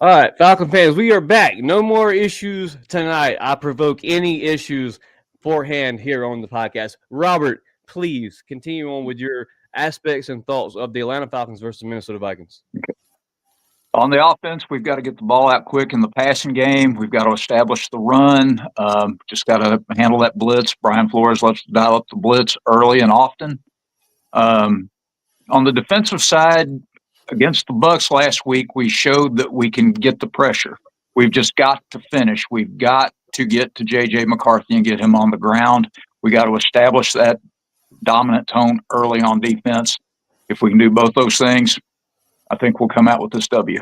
All right, Falcon fans, we are back. No more issues tonight. I provoke any issues forehand here on the podcast. Robert, please continue on with your aspects and thoughts of the Atlanta Falcons versus Minnesota Vikings. On the offense, we've got to get the ball out quick in the passing game. We've got to establish the run. Just got to handle that blitz. Brian Flores loves to dial up the blitz early and often. On the defensive side, against the Bucks last week, we showed that we can get the pressure. We've just got to finish. We've got to get to J.J. McCarthy and get him on the ground. We got to establish that dominant tone early on defense. If we can do both those things, I think we'll come out with this W.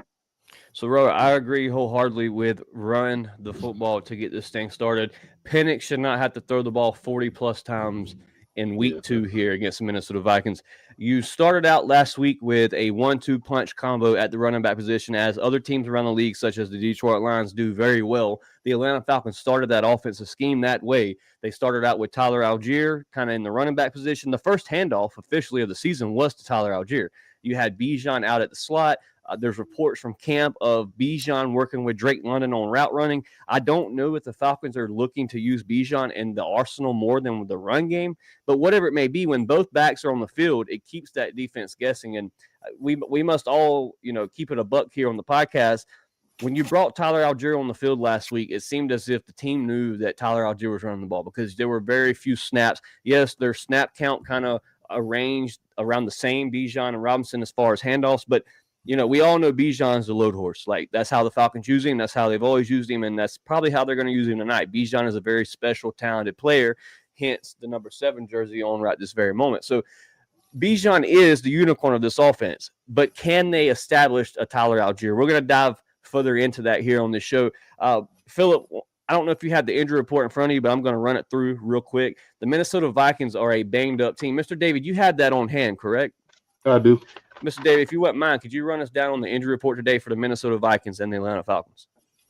So, Robert, I agree wholeheartedly with run the football to get this thing started. Penix should not have to throw the ball 40-plus times in week 2 here against the Minnesota Vikings. You started out last week with a 1-2 punch combo at the running back position, as other teams around the league, such as the Detroit Lions, do very well. The Atlanta Falcons started that offensive scheme that way. They started out with Tyler Algier kind of in the running back position. The first handoff officially of the season was to Tyler Algier. You had Bijan out at the slot. There's reports from camp of Bijan working with Drake London on route running. I don't know if the Falcons are looking to use Bijan in the arsenal more than the run game, but whatever it may be, when both backs are on the field, it keeps that defense guessing. And we must all, keep it a buck here on the podcast. When you brought Tyler Algier on the field last week, it seemed as if the team knew that Tyler Algier was running the ball because there were very few snaps. Yes, their snap count kind of arranged around the same, Bijan and Robinson, as far as handoffs, but we all know Bijan's the load horse. Like, that's how the Falcons use him. That's how they've always used him, and that's probably how they're going to use him tonight. Bijan is a very special, talented player, hence the number 7 jersey on right this very moment. So Bijan is the unicorn of this offense, but can they establish a Tyler Algier? We're going to dive further into that here on this show. Philip, I don't know if you have the injury report in front of you, but I'm going to run it through real quick. The Minnesota Vikings are a banged-up team. Mr. David, you had that on hand, correct? I do. Mr. David, if you wouldn't mind, could you run us down on the injury report today for the Minnesota Vikings and the Atlanta Falcons?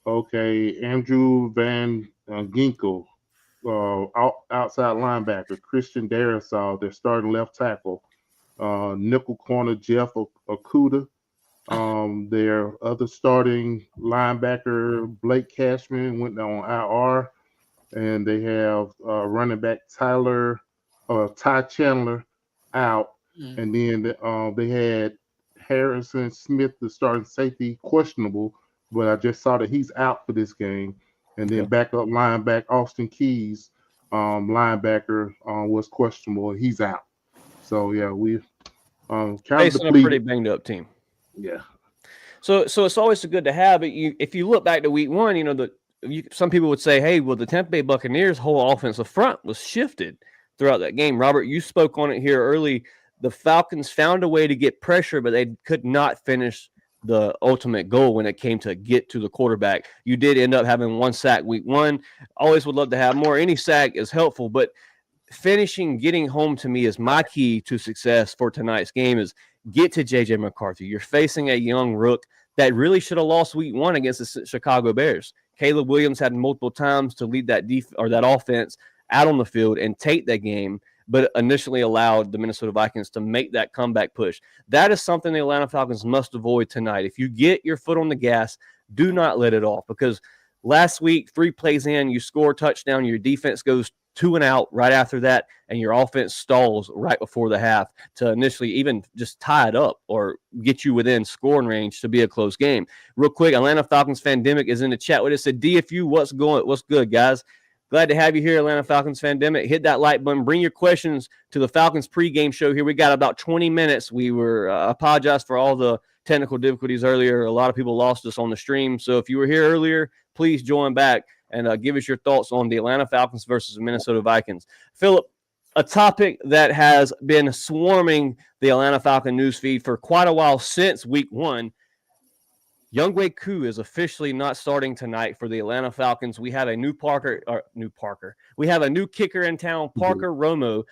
Okay, Andrew Van Ginkel, outside linebacker. Christian Darrisaw, their starting left tackle. Nickel corner Jeff Okuda. Their other starting linebacker, Blake Cashman, went on IR. And they have running back Ty Chandler out. And then they had Harrison Smith, the starting safety, questionable, but I just saw that he's out for this game. And then backup linebacker Austin Keys, linebacker, was questionable. He's out. So yeah, we've kind of facing a pretty banged up team. Yeah. So it's always good to have. But if you look back to week 1, some people would say, hey, well, the Tampa Bay Buccaneers' whole offensive front was shifted throughout that game. Robert, you spoke on it here early. The Falcons found a way to get pressure, but they could not finish the ultimate goal when it came to get to the quarterback. You did end up having 1 sack week 1. Always would love to have more. Any sack is helpful, but getting home to me is my key to success for tonight's game is get to J.J. McCarthy. You're facing a young rook that really should have lost week 1 against the Chicago Bears. Caleb Williams had multiple times to lead that that offense out on the field and take that game, but initially allowed the Minnesota Vikings to make that comeback push. That is something the Atlanta Falcons must avoid tonight. If you get your foot on the gas, do not let it off, because last week, 3 plays in, you score a touchdown, your defense goes 2 and out right after that, and your offense stalls right before the half to initially even just tie it up or get you within scoring range to be a close game. Real quick, Atlanta Falcons Fandemic is in the chat with us. Said, DFU, what's good, guys? Glad to have you here, Atlanta Falcons Fandemic. Hit that like button. Bring your questions to the Falcons pregame show here. We got about 20 minutes. We apologize for all the technical difficulties earlier. A lot of people lost us on the stream. So if you were here earlier, please join back and give us your thoughts on the Atlanta Falcons versus the Minnesota Vikings. Philip, a topic that has been swarming the Atlanta Falcon newsfeed for quite a while since week 1. Younghoe Koo is officially not starting tonight for the Atlanta Falcons. We have a We have a new kicker in town, Parker Romo.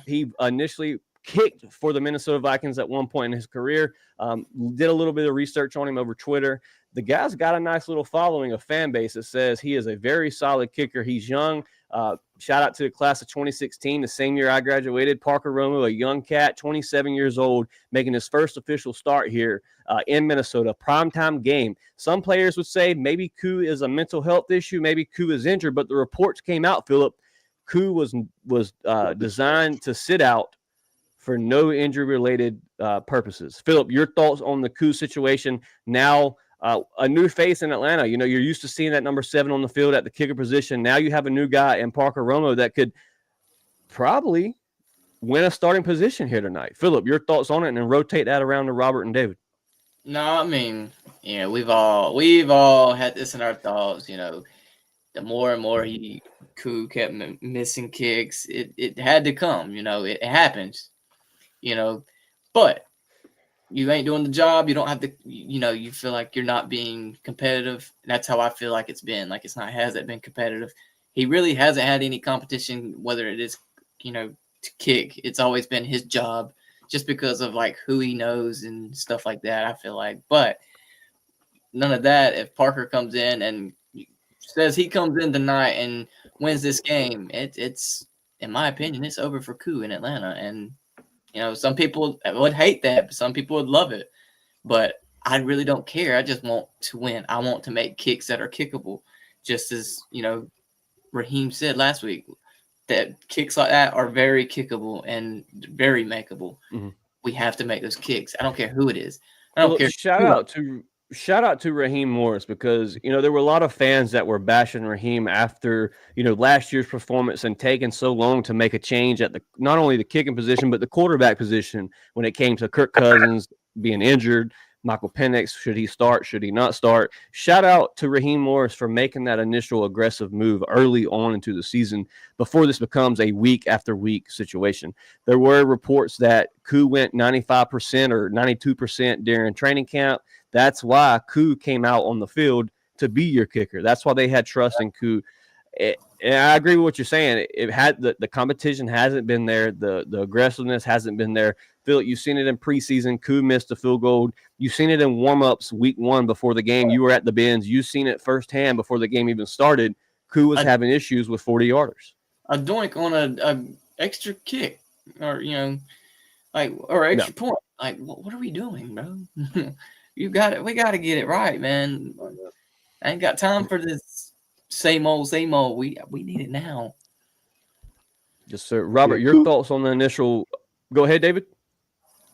He initially kicked for the Minnesota Vikings at one point in his career. Did a little bit of research on him over Twitter. The guy's got a nice little following, a fan base that says he is a very solid kicker. He's young. Shout out to the class of 2016, the same year I graduated. Parker Romo, a young cat, 27 years old, making his first official start here in Minnesota. Primetime game. Some players would say maybe Koo is a mental health issue. Maybe Koo is injured, but the reports came out, Philip. Koo was designed to sit out for no injury-related purposes. Philip, your thoughts on the Koo situation now? A new face in Atlanta. You know, you're used to seeing that number 7 on the field at the kicker position. Now you have a new guy in Parker Romo that could probably win a starting position here tonight. Philip, your thoughts on it, and then rotate that around to Robert and David. No, I mean, you know, we've all had this in our thoughts. You know, the more and more Koo kept missing kicks, it had to come. You know, it happens. You know, but you ain't doing the job. You don't have to, you know, you feel like you're not being competitive. And that's how I feel like it's been. Like, hasn't been competitive. He really hasn't had any competition, whether it is, you know, to kick. It's always been his job just because of like who he knows and stuff like that, I feel like. But none of that. If Parker comes in and says he comes in tonight and wins this game, it's, in my opinion, it's over for Koo in Atlanta. And, you know, some people would hate that, but some people would love it. But I really don't care. I just want to win. I want to make kicks that are kickable. Just as, you know, Raheem said last week, that kicks like that are very kickable and very makeable. Mm-hmm. We have to make those kicks. I don't care who it is. I don't care. Shout out to Raheem Morris, because, you know, there were a lot of fans that were bashing Raheem after, you know, last year's performance and taking so long to make a change at not only the kicking position, but the quarterback position when it came to Kirk Cousins being injured. Michael Penix, should he start? Should he not start? Shout out to Raheem Morris for making that initial aggressive move early on into the season before this becomes a week after week situation. There were reports that Koo went 95% or 92% during training camp. That's why Koo came out on the field to be your kicker. That's why they had trust in Koo. And I agree with what you're saying. It had the competition hasn't been there. The aggressiveness hasn't been there. Phil, you've seen it in preseason. Koo missed a field goal. You've seen it in warm-ups week 1 before the game. You were at the bins. You've seen it firsthand before the game even started. Koo was having issues with 40-yarders. A doink on a extra kick, or, you know, like, or extra point. Like, what are we doing, bro? You got it. We got to get it right, man. I ain't got time for this same old. We need it now. Yes, sir. Robert, your thoughts on the initial? Go ahead, David.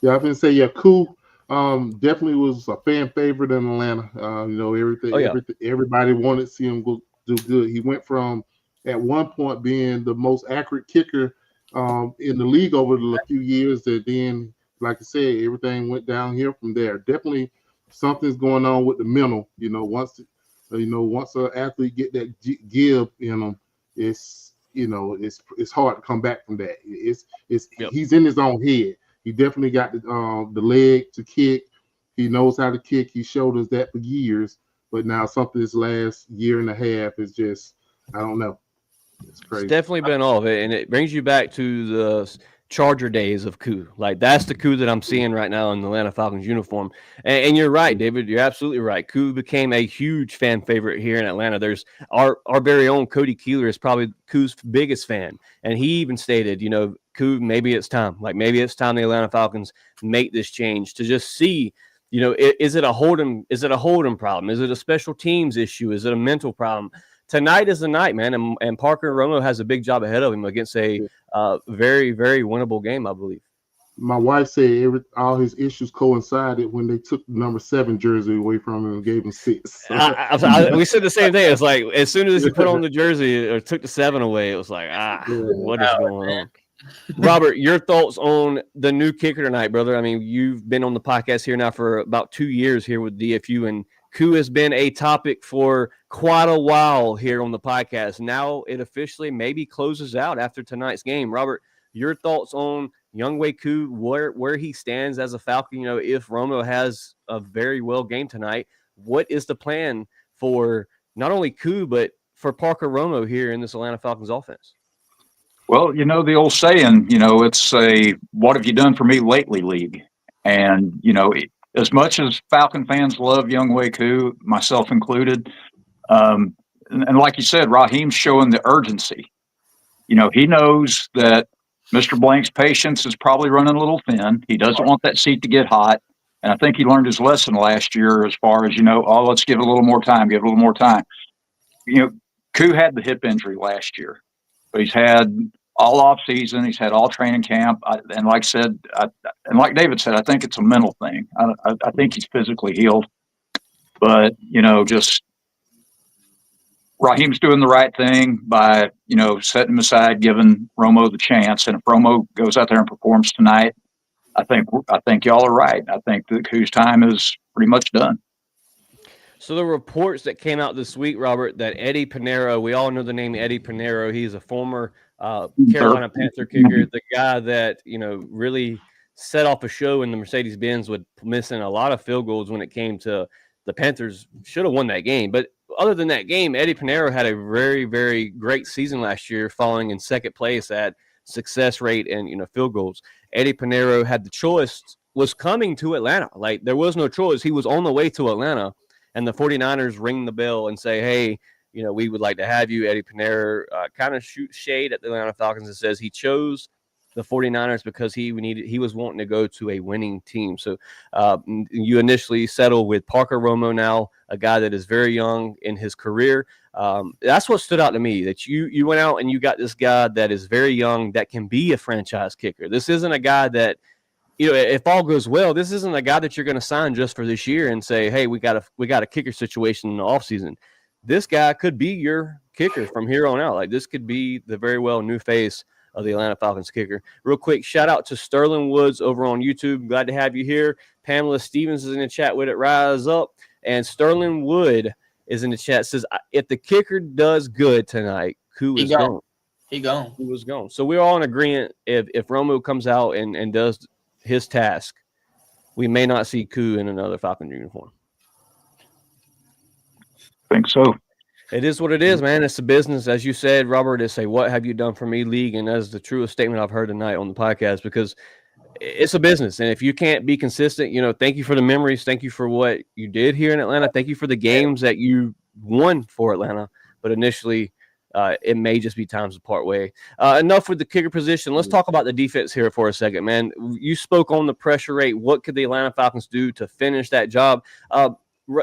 Yeah, I was gonna say, Koo definitely was a fan favorite in Atlanta. You know, everybody wanted to see him go do good. He went from at one point being the most accurate kicker in the league over the few years, that then, like I said, everything went down here from there. Definitely something's going on with the mental. You know, once an athlete get that give in them, it's hard to come back from that. He's in his own head. He definitely got the leg to kick. He knows how to kick. He showed us that for years. But now something this last year and a half is just, I don't know. It's crazy. It's definitely been all of it. And it brings you back to the Charger days of Koo. Like, that's the Koo that I'm seeing right now in the Atlanta Falcons uniform. And you're right, David. You're absolutely right. Koo became a huge fan favorite here in Atlanta. There's our very own Cody Keeler is probably Koo's biggest fan. And he even stated, you know, Koo, maybe it's time. Like, maybe it's time the Atlanta Falcons make this change to just see, you know, is it a hold'em problem? Is it a special teams issue? Is it a mental problem? Tonight is the night, man, and Parker Romo has a big job ahead of him against a very, very winnable game, I believe. My wife said all his issues coincided when they took the number 7 jersey away from him and gave him 6. We said the same thing. It's like, as soon as he put on the jersey or took the 7 away, it was like, what is going on? Robert, your thoughts on the new kicker tonight, brother? I mean, you've been on the podcast here now for about 2 years here with DFU, and Koo has been a topic for quite a while here on the podcast. Now it officially maybe closes out after tonight's game. Robert, your thoughts on Younghoe Koo, where he stands as a Falcon? You know, if Romo has a very well game tonight, what is the plan for not only Koo, but for Parker Romo here in this Atlanta Falcons offense? Well, the old saying, it's a "what have you done for me lately" league. And, as much as Falcon fans love Younghoe Koo, myself included, and like you said, Raheem's showing the urgency. He knows that Mr. Blank's patience is probably running a little thin. He doesn't want that seat to get hot. And I think he learned his lesson last year as far as, oh, let's give it a little more time, give it a little more time. Koo had the hip injury last year, but he's had all off season. He's had all training camp. And like David said, I think it's a mental thing. I think he's physically healed, but, just Raheem's doing the right thing by, setting him aside, giving Romo the chance. And if Romo goes out there and performs tonight, I think y'all are right. I think that Koo's time is pretty much done. So the reports that came out this week, Robert, that Eddie Pinheiro, we all know the name Eddie Pinheiro. He's a former Carolina Panther kicker, the guy that, really set off a show in the Mercedes-Benz with missing a lot of field goals when it came to the Panthers should have won that game. But other than that game, Eddie Pinheiro had a very, very great season last year, falling in second place at success rate and, field goals. Eddie Pinheiro had the choice, was coming to Atlanta. Like, there was no choice. He was on the way to Atlanta, and the 49ers ring the bell and say, hey, we would like to have you. Eddie Pinheiro kind of shoots shade at the Atlanta Falcons and says he chose the 49ers because he was wanting to go to a winning team. So you initially settled with Parker Romo, now a guy that is very young in his career. That's what stood out to me, that you went out and you got this guy that is very young that can be a franchise kicker. This isn't a guy that, if all goes well, this isn't a guy that you're going to sign just for this year and say, hey, we got a kicker situation in the offseason. This guy could be your kicker from here on out. Like, this could be the very well new face of the Atlanta Falcons kicker. Real quick, shout out to Sterling Woods over on YouTube. Glad to have you here. Pamela Stevens is in the chat with it. Rise up. And Sterling Wood is in the chat. Says, if the kicker does good tonight, Koo is gone. He gone. He was gone. So we're all in agreement. If Romo comes out and does his task, we may not see Koo in another Falcon uniform. I think so. It is what it is, man. It's a business. As you said, Robert, it's a what have you done for me league. And that's the truest statement I've heard tonight on the podcast, because it's a business. And if you can't be consistent, thank you for the memories. Thank you for what you did here in Atlanta. Thank you for the games that you won for Atlanta. But initially, it may just be time to part way. Enough with the kicker position. Let's talk about the defense here for a second, man. You spoke on the pressure rate. What could the Atlanta Falcons do to finish that job?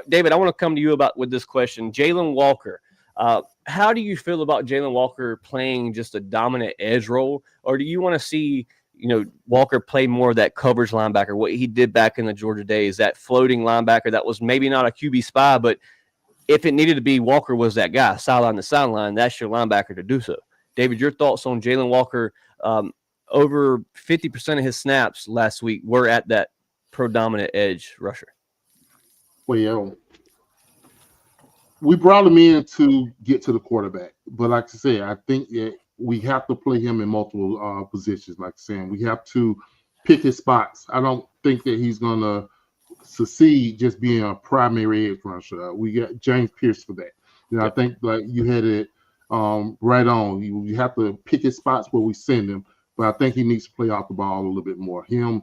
David, I want to come to you with this question. Jalen Walker, how do you feel about Jalen Walker playing just a dominant edge role? Or do you want to see, Walker play more of that coverage linebacker, what he did back in the Georgia days, that floating linebacker that was maybe not a QB spy, but if it needed to be, Walker was that guy, sideline to sideline, that's your linebacker to do so. David, your thoughts on Jalen Walker? Over 50% of his snaps last week were at that predominant edge rusher. Well, we brought him in to get to the quarterback, but like I said, I think that we have to play him in multiple positions. Like saying, we have to pick his spots. I don't think that he's gonna succeed just being a primary edge rusher. We got James Pierce for that. I think like you had it right on. You have to pick his spots where we send him, but I think he needs to play off the ball a little bit more. Him,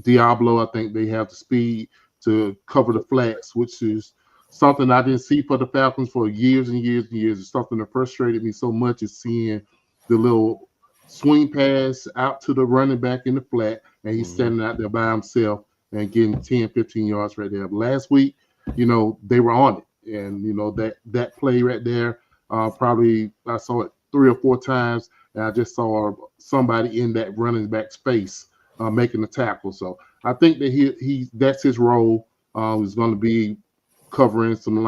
Diablo, I think they have the speed to cover the flats, which is something I didn't see for the Falcons for years and years and years. It's something that frustrated me so much, is seeing the little swing pass out to the running back in the flat, and he's standing out there by himself and getting 10, 15 yards right there. But last week, they were on it. And, that play right there, probably I saw it 3 or 4 times, and I just saw somebody in that running back space making the tackle. So I think that that's his role. He's going to be covering some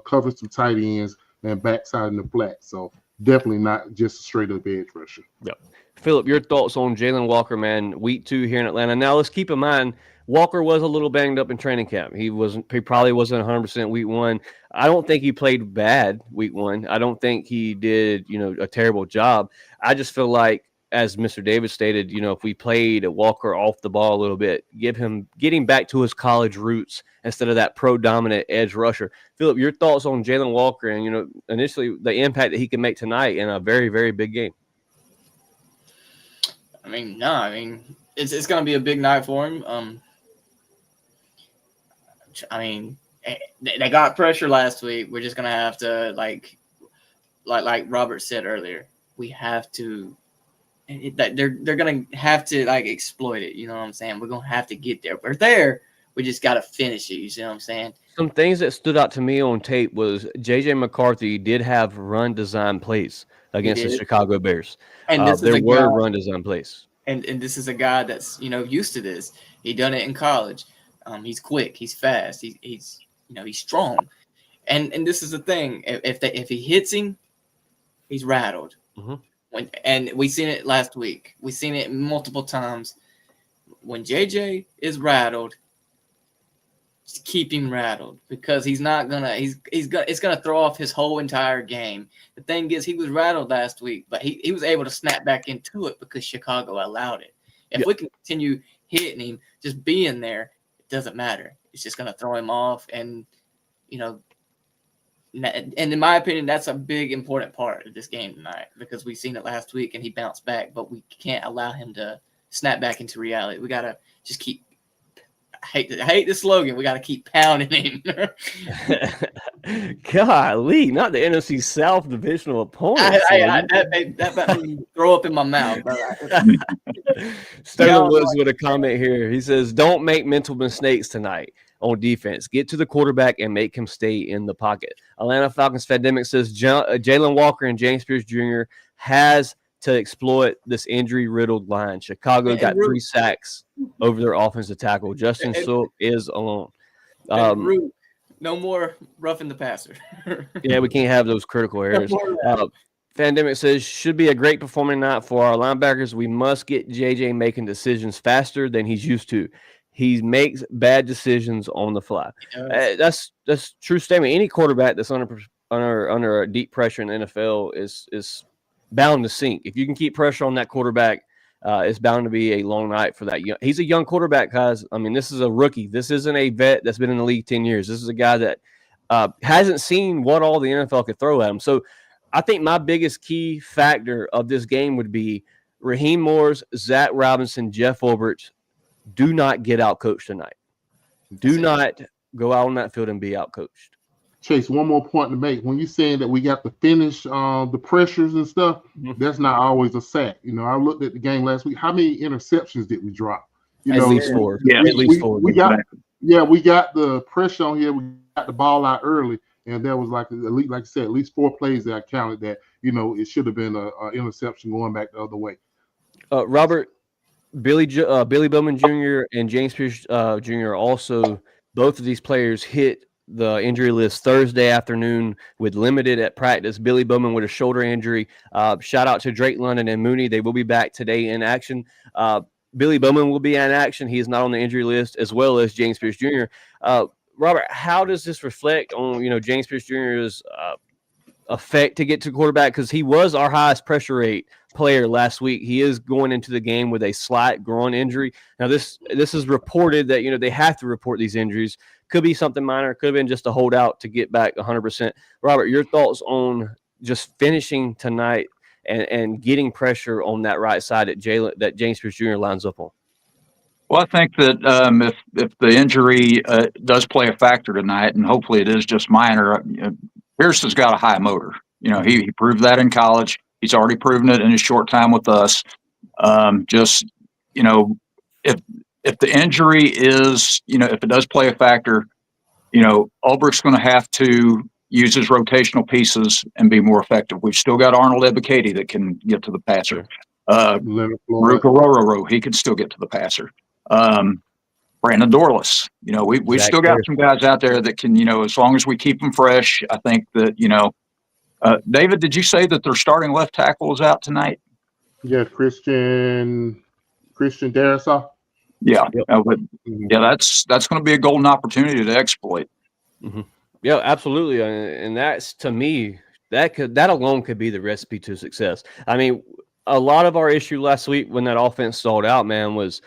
covering some tight ends and backside in the flat. So definitely not just a straight up edge rusher. Yep. Philip, your thoughts on Jalen Walker, man, week 2 here in Atlanta. Now let's keep in mind, Walker was a little banged up in training camp. He probably wasn't 100% week 1. I don't think he played bad week 1. I don't think he did, a terrible job. I just feel like, as Mr. David stated, if we played Walker off the ball a little bit, getting back to his college roots instead of that pro-dominant edge rusher. Philip, your thoughts on Jalen Walker and, initially the impact that he can make tonight in a very, very big game? I mean, no, I mean it's going to be a big night for him. I mean, they got pressure last week. We're just going to have to like Robert said earlier. We have to. They're going to have to like exploit it. You know what I'm saying? We're going to have to get there. We're there. We just got to finish it. You see what I'm saying? Some things that stood out to me on tape was J.J. McCarthy did have run design plays against the Chicago Bears. And there were run design plays. And this is a guy that's, used to this. He done it in college. He's quick. He's fast. He's strong. And this is the thing. If he hits him, he's rattled. Mm-hmm. And we seen it last week. We seen it multiple times. When JJ is rattled, just keep him rattled because he's not gonna. It's gonna throw off his whole entire game. The thing is, he was rattled last week, but he was able to snap back into it because Chicago allowed it. If we can continue hitting him, just being there, it doesn't matter. It's just gonna throw him off, and and in my opinion, that's a big important part of this game tonight because we've seen it last week and he bounced back, but we can't allow him to snap back into reality. We gotta just keep. I hate the slogan. We got to keep pounding him. Golly, not the NFC South divisional opponent. That made me throw up in my mouth. Sterling Woods with a comment here. He says, "Don't make mental mistakes tonight on defense. Get to the quarterback and make him stay in the pocket." Atlanta Falcons Fandemic says Jalen Walker and James Pierce Jr. has to exploit this injury-riddled line. Chicago got 3 sacks over their offensive tackle. Justin Silk is alone. No more roughing the passer. Yeah, we can't have those critical errors. Fandemic says, should be a great performing night for our linebackers. We must get JJ making decisions faster than he's used to. He makes bad decisions on the fly. That's true statement. Any quarterback that's under a deep pressure in the NFL is bound to sink. If you can keep pressure on that quarterback, it's bound to be a long night for that. He's a young quarterback, guys. I mean, this is a rookie. This isn't a vet that's been in the league 10 years. This is a guy that hasn't seen what all the NFL could throw at him. So I think my biggest key factor of this game would be Raheem Morris, Zach Robinson, Jeff Ulbrich. Do not get out coached tonight. Do not go out on that field and be out coached. Chase, one more point to make. When you're saying that we got to finish the pressures and stuff, that's not always a sack. I looked at the game last week. How many interceptions did we drop? At least 4. Yeah, at least 4. We got the pressure on here. We got the ball out early, and there was like you said, at least 4 plays that I counted that it should have been an interception going back the other way. Robert, Billy Bowman Jr. and James Pierce Jr. also, both of these players hit the injury list Thursday afternoon with limited at practice. Billy Bowman with a shoulder injury. Shout out to Drake London and Mooney. They will be back today in action. Billy Bowman will be in action. He is not on the injury list, as well as James Pierce Jr. Robert, how does this reflect on James Pierce Jr.'s effect to get to quarterback? Because he was our highest pressure rate player last week. He is going into the game with a slight groin injury. Now, this is reported that they have to report these injuries. Could be something minor. Could have been just a holdout to get back 100%. Robert, your thoughts on just finishing tonight and getting pressure on that right side that James Pierce Jr. lines up on? Well, I think that if the injury does play a factor tonight, and hopefully it is just minor, Pierce has got a high motor. He proved that in college. He's already proven it in his short time with us. If the injury is, if it does play a factor, Ulbrich's going to have to use his rotational pieces and be more effective. We've still got Arnold Ebiketie that can get to the passer. Rororo, he can still get to the passer. Brandon Dorless, we've still got some guys out there that can, as long as we keep them fresh, I think that, David, did you say that their starting left tackle is out tonight? Yeah, Christian Darrisaw. Yeah, that's going to be a golden opportunity to exploit. Mm-hmm. Yeah, absolutely, and that's, to me, that alone could be the recipe to success. I mean, a lot of our issue last week when that offense stalled out, man, was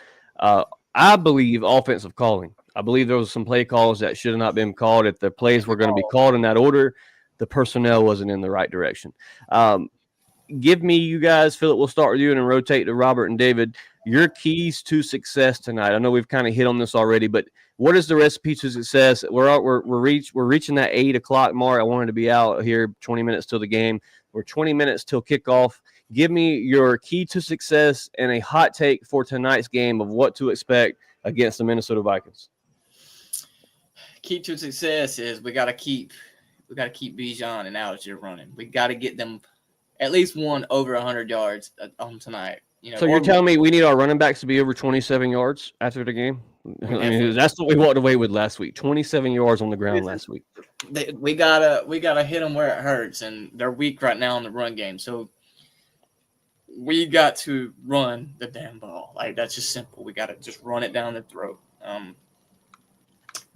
I believe offensive calling. I believe there was some play calls that should have not been called. If the plays were going to be called in that order, the personnel wasn't in the right direction. give me, you guys, Philip, we'll start with you and then rotate to Robert and David. Your keys to success tonight. I know we've kind of hit on this already, but what is the recipe to success? We're reaching that 8 o'clock mark. I wanted to be out here 20 minutes till the game. We're 20 minutes till kickoff. Give me your key to success and a hot take for tonight's game of what to expect against the Minnesota Vikings. Key to success is we got to keep Bijan and Algier running. We got to get them at least one over 100 yards on tonight. So you're telling me we need our running backs to be over 27 yards after the game? I mean, that's what we walked away with last week. 27 yards on the ground last week. We gotta hit them where it hurts, and they're weak right now in the run game. So we got to run the damn ball. Like, that's just simple. We got to just run it down the throat.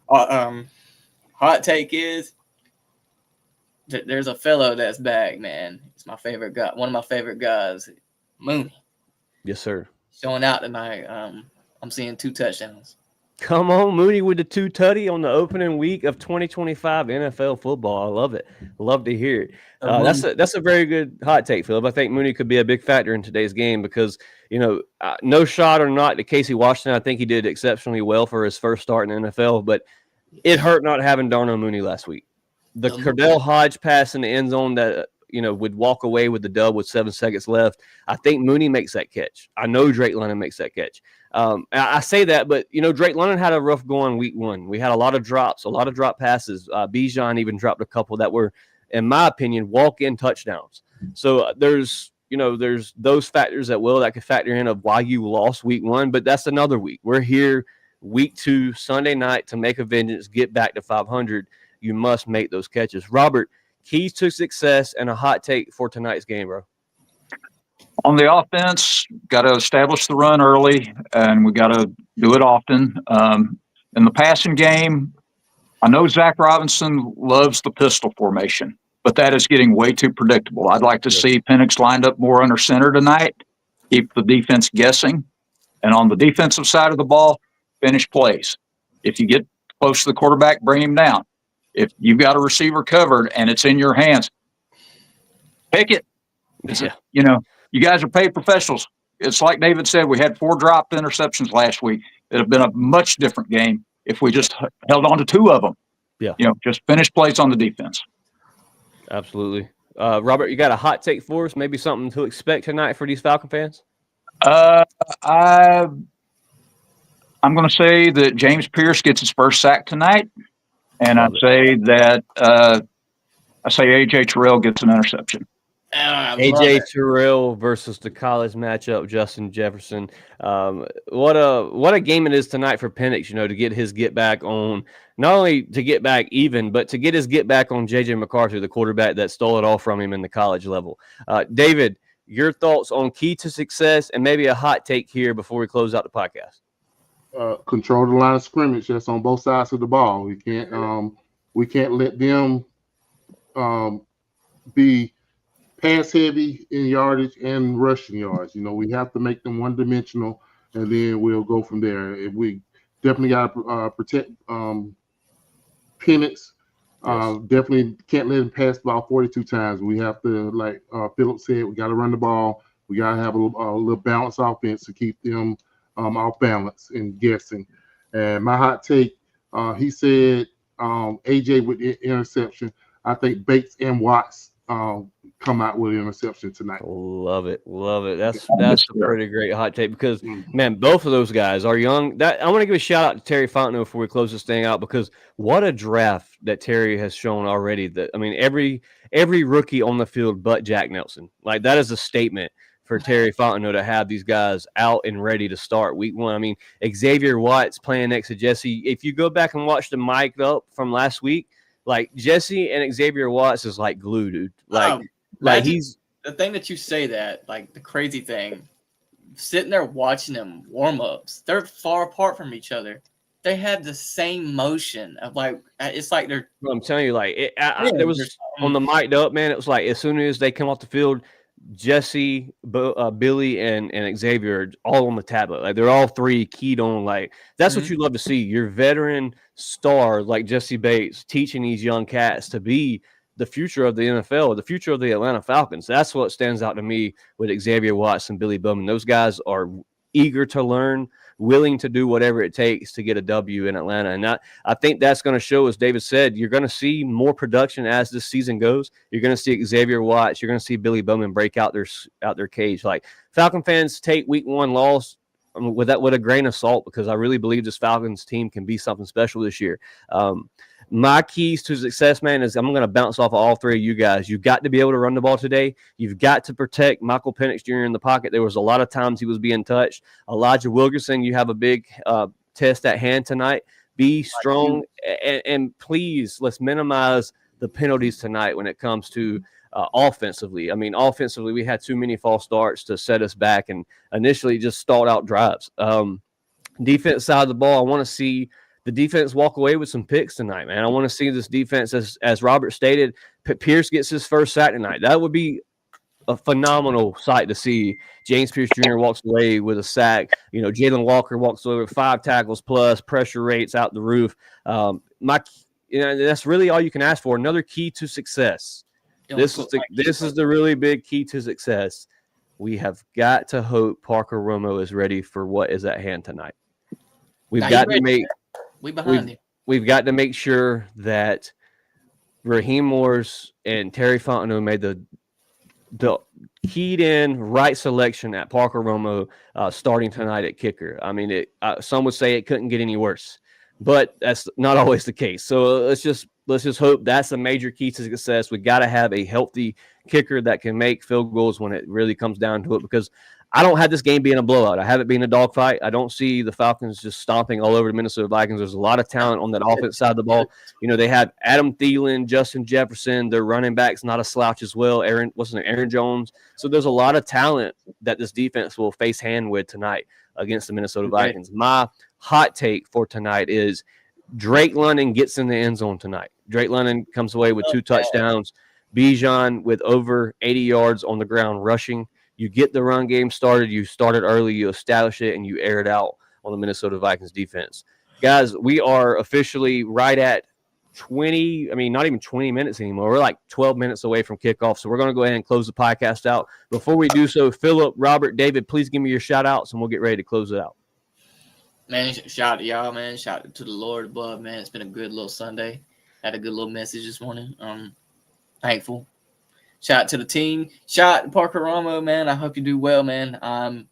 Hot take is there's a fellow that's back, man. It's my favorite guy. One of my favorite guys, Mooney. Yes, sir. Showing out tonight. I'm seeing 2 touchdowns. Come on, Mooney with the 2 tutty on the opening week of 2025 NFL football. I love it. Love to hear it. That's a very good hot take, Philip. I think Mooney could be a big factor in today's game because, no shot or not to Casey Washington. I think he did exceptionally well for his first start in the NFL, but it hurt not having Darnell Mooney last week. The Cordell Hodge pass in the end zone that would walk away with the dub with 7 seconds left. I think Mooney makes that catch. I know Drake London makes that catch. I say that, but, Drake London had a rough going week 1. We had a lot of drop passes. Bijan even dropped a couple that were, in my opinion, walk-in touchdowns. So there's those factors that could factor in of why you lost week 1, but that's another week. We're here week 2, Sunday night to make a vengeance, get back to 500. You must make those catches. Robert, keys to success and a hot take for tonight's game, bro. On the offense, got to establish the run early, and we got to do it often. In the passing game, I know Zach Robinson loves the pistol formation, but that is getting way too predictable. I'd like to see Penix lined up more under center tonight, keep the defense guessing, and on the defensive side of the ball, finish plays. If you get close to the quarterback, bring him down. If you've got a receiver covered and it's in your hands, pick it. You guys are paid professionals. It's like David said, we had 4 dropped interceptions last week. It'd have been a much different game if we just held on to 2 of them. Yeah. Just finish plays on the defense. Absolutely. Robert, you got a hot take for us? Maybe something to expect tonight for these Falcon fans? I'm going to say that James Pierce gets his first sack tonight. And I'd say that A.J. Terrell gets an interception. A.J. Terrell versus the college matchup, Justin Jefferson. What a game it is tonight for Penix, to get his get back on, not only to get back even, but to get his get back on J.J. McCarthy, the quarterback that stole it all from him in the college level. David, your thoughts on key to success and maybe a hot take here before we close out the podcast. Control the line of scrimmage just on both sides of the ball. We can't let them be pass heavy in yardage and rushing yards. We have to make them one-dimensional, and then we'll go from there. We definitely got to protect Penix. Definitely can't let him pass the ball 42 times. We have to, like Philip said, we got to run the ball. We got to have a little balanced offense to keep them off balance and guessing. And my hot take, he said AJ with the interception. I think Bates and Watts come out with an interception tonight. Love it. That's a pretty great hot take because, man, both of those guys are young. I want to give a shout out to Terry Fontenot before we close this thing out because what a draft that Terry has shown already. Every rookie on the field but Jack Nelson. Like, that is a statement for Terry Fontenot to have these guys out and ready to start week 1. Xavier Watts playing next to Jesse. If you go back and watch the mic up from last week, like Jesse and Xavier Watts is like glue, dude. He's the thing that you say that, like the crazy thing, sitting there watching them warm ups, they're far apart from each other. They have the same motion of it's like they're. I'm telling you, there was on the mic'd up, man. It was like as soon as they come off the field, Jesse, Billy, and Xavier all on the tablet. Like, they're all 3 keyed on. Like, that's what you love to see. Your veteran stars like Jesse Bates teaching these young cats to be the future of the NFL, the future of the Atlanta Falcons. That's what stands out to me with Xavier Watts and Billy Bowman. Those guys are eager to learn, willing to do whatever it takes to get a W in Atlanta. And I think that's going to show, as David said, you're going to see more production as this season goes. You're going to see Xavier Watts. You're going to see Billy Bowman break out their cage. Like, Falcon fans, take week 1 loss with a grain of salt, because I really believe this Falcons team can be something special this year. My keys to success, man, is I'm going to bounce off of all three of you guys. You've got to be able to run the ball today. You've got to protect Michael Penix Jr. in the pocket. There was a lot of times he was being touched. Elijah Wilkerson, you have a big test at hand tonight. Be strong, and please, let's minimize the penalties tonight when it comes to offensively. I mean, offensively, we had too many false starts to set us back and initially just stalled out drives. Defense side of the ball, I want to see the defense walk away with some picks tonight, man. I want to see this defense, as Robert stated, Pierce gets his first sack tonight. That would be a phenomenal sight to see. James Pierce Jr. walks away with a sack. Jalen Walker walks away with 5 tackles plus, pressure rates out the roof. That's really all you can ask for. Another key to success. This is the really big key to success. We have got to hope Parker Romo is ready for what is at hand tonight. We've got to make sure that Raheem Morris and Terry Fontenot made the keyed in right selection at Parker Romo starting tonight at kicker. I mean, some would say it couldn't get any worse, but that's not always the case. So let's just hope that's a major key to success. We got to have a healthy kicker that can make field goals when it really comes down to it, because I don't have this game being a blowout. I have it being a dogfight. I don't see the Falcons just stomping all over the Minnesota Vikings. There's a lot of talent on that offense side of the ball. They have Adam Thielen, Justin Jefferson. Their running back's not a slouch as well. Aaron Jones. So there's a lot of talent that this defense will face hand with tonight against the Minnesota Vikings. My hot take for tonight is Drake London gets in the end zone tonight. Drake London comes away with 2 touchdowns. Bijan with over 80 yards on the ground rushing. You get the run game started. You start it early. You establish it, and you air it out on the Minnesota Vikings defense. Guys, we are officially right at 20. I mean, not even 20 minutes anymore. We're like 12 minutes away from kickoff. So we're going to go ahead and close the podcast out. Before we do so, Philip, Robert, David, please give me your shout outs, and we'll get ready to close it out. Man, shout out to y'all, man. Shout out to the Lord above, man. It's been a good little Sunday. Had a good little message this morning. Thankful. Shout out to the team. Shout out to Parker Romo, man. I hope you do well, man. I'm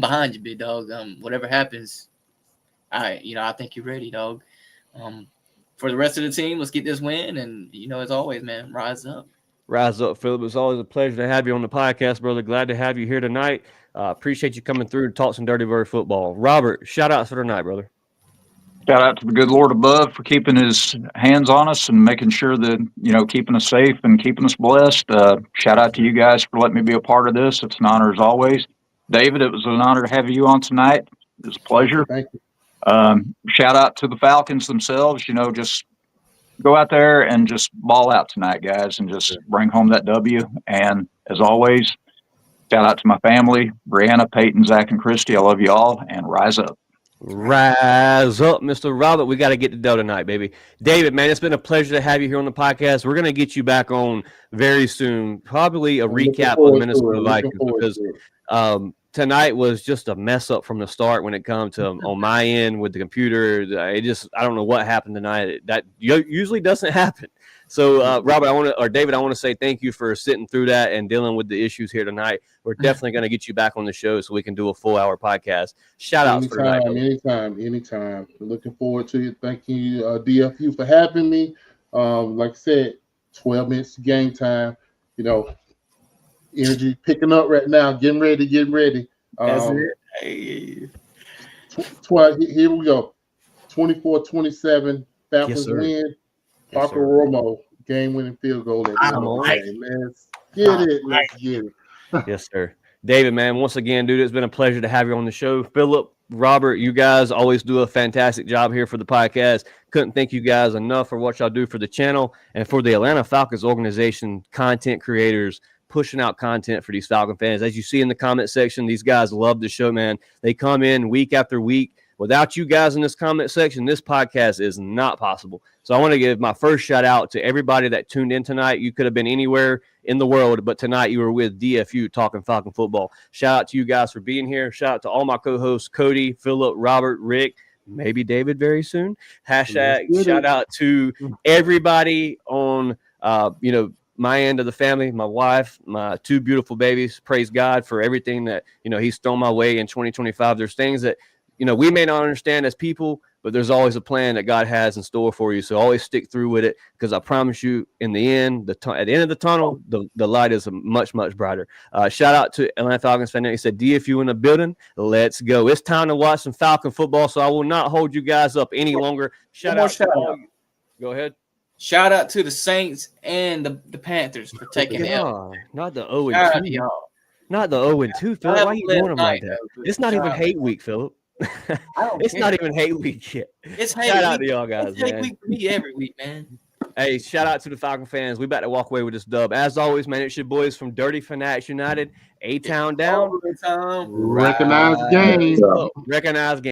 behind you, big dog. Whatever happens, I think you're ready, dog. For the rest of the team, let's get this win. And, as always, man, rise up. Rise up, Philip. It's always a pleasure to have you on the podcast, brother. Glad to have you here tonight. Appreciate you coming through to talk some Dirty Bird football. Robert, shout outs for tonight, brother. Shout out to the good Lord above for keeping his hands on us and making sure that, keeping us safe and keeping us blessed. Shout out to you guys for letting me be a part of this. It's an honor as always. David, it was an honor to have you on tonight. It was a pleasure. Thank you. Shout out to the Falcons themselves. Just go out there and just ball out tonight, guys, and just bring home that W. And as always, shout out to my family, Brianna, Peyton, Zach, and Christy. I love you all, and rise up. Rise up, Mr. Robert. We got to get the dough tonight, baby. David, man, it's been a pleasure to have you here on the podcast. We're going to get you back on very soon, probably a recap of the Minnesota Vikings, because tonight was just a mess up from the start when it comes to on my end with the computer. I don't know what happened tonight. That usually doesn't happen. So, Robert, David, I want to say thank you for sitting through that and dealing with the issues here tonight. We're definitely going to get you back on the show so we can do a full hour podcast. Shout out for tonight. Anytime. Looking forward to it. Thank you, DFU, for having me. Like I said, 12 minutes to game time. Energy picking up right now. Getting ready. That's it. Hey. Here we go. 24-27. Falcons win. Parker Romo, game-winning field goal. Let's get it. Let's get it. Yes, sir. David, man, once again, dude, it's been a pleasure to have you on the show. Philip, Robert, you guys always do a fantastic job here for the podcast. Couldn't thank you guys enough for what y'all do for the channel and for the Atlanta Falcons organization, content creators, pushing out content for these Falcon fans. As you see in the comment section, these guys love the show, man. They come in week after week Without you guys in this comment section, this podcast is not possible. So I want to give my first shout out to everybody that tuned in tonight. You could have been anywhere in the world, but tonight you were with DFU talking Falcon football. Shout out to you guys for being here. Shout out to all my co-hosts, Cody, Philip, Robert, Rick, maybe David very soon. Hashtag shout out to everybody on, my end of the family, my wife, my 2 beautiful babies. Praise God for everything that, he's thrown my way in 2025. There's things that, we may not understand as people, but there's always a plan that God has in store for you. So always stick through with it, because I promise you, in the end, at the end of the tunnel, the light is much, much brighter. Shout out to Atlanta Falcons fan. He said, DFU in the building. Let's go. It's time to watch some Falcon football, so I will not hold you guys up any longer. Shout out. Go ahead. Shout out to the Saints and the Panthers for taking the L. Not the 0-2. Not the 0-2, Philip. Why are you doing them like that? It's not even hate week, Philip. It's not even hate week yet. It's hate shout week. out to y'all guys, it's hate week for me every week, man. Hey, shout out to the Falcon fans. We about to walk away with this dub. As always, man, it's your boys from Dirty Fanatics United. A-Town down. Recognize game. Recognize game.